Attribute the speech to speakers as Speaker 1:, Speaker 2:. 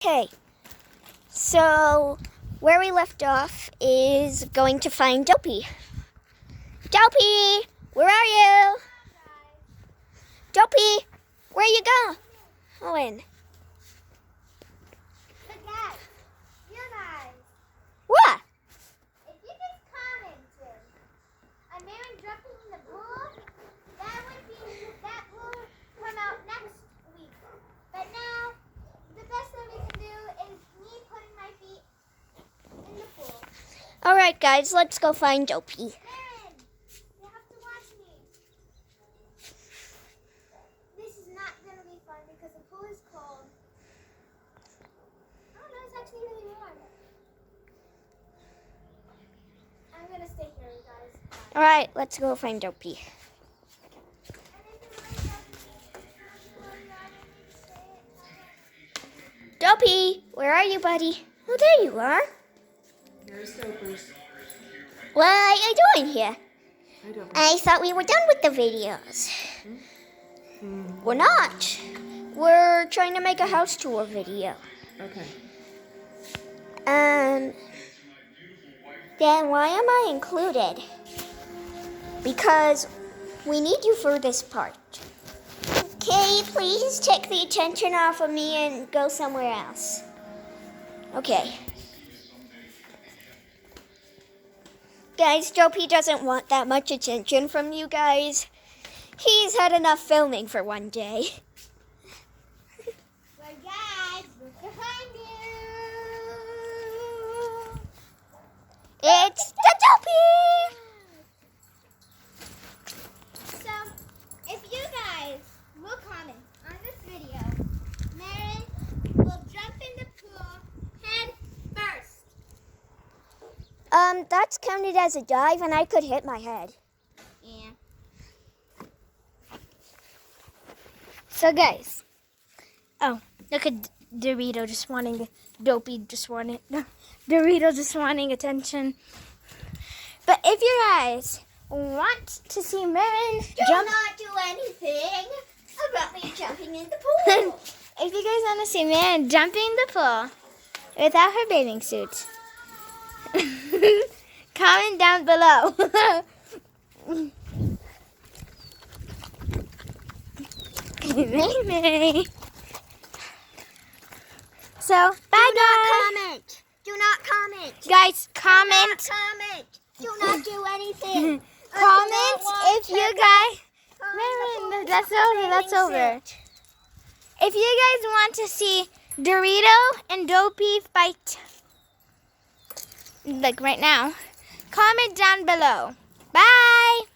Speaker 1: Okay, so where we left off is going to find Dopey. Dopey, where are you? Dopey, where you go? Owen. What?
Speaker 2: If you just commented on Marin jumping in the pool, that will come out next week. But now, the best thing we can do is me putting my feet in the pool.
Speaker 1: All right, guys, let's go find Dopey.
Speaker 2: Marin, you have to watch me. This is not going to be fun because the pool is cold. Oh no, it's actually really warm. I'm going to stay here, you guys.
Speaker 1: All right, let's go find Dopey. Dopey, where are you, buddy? Oh, there you are.
Speaker 3: Here's Dopers.
Speaker 1: What are you doing here?
Speaker 3: Hi, Dopers.
Speaker 1: I thought we were done with the videos. We're not. We're trying to make a house tour video.
Speaker 3: Okay.
Speaker 1: Then why am I included? Because we need you for this part. Okay, please take the attention off of me and go somewhere else. Okay. Guys, Dopey doesn't want that much attention from you guys. He's had enough filming for one day.
Speaker 2: Well, guys, look behind you.
Speaker 1: It's the Dopey!
Speaker 2: So, if you guys will comment on this video, Marin will jump in the pool head first.
Speaker 1: That's counted as a dive and I could hit my head.
Speaker 2: Yeah.
Speaker 4: So guys, oh, look at Dorito just wanting, Dopey just wanting, Dorito just wanting attention. But if you guys want to see Marin
Speaker 1: Do
Speaker 4: jump,
Speaker 1: not do anything about me jumping in the pool.
Speaker 4: if you guys want to see Marin jumping in the pool without her bathing suit, comment down below. May. So, bye guys.
Speaker 1: Do not comment.
Speaker 4: Guys, comment.
Speaker 1: Comment. Do not do anything.
Speaker 4: Comment if you guys. Marin, that's over. That's over. If you guys want to see Dorito and Dopey fight, like right now, comment down below. Bye.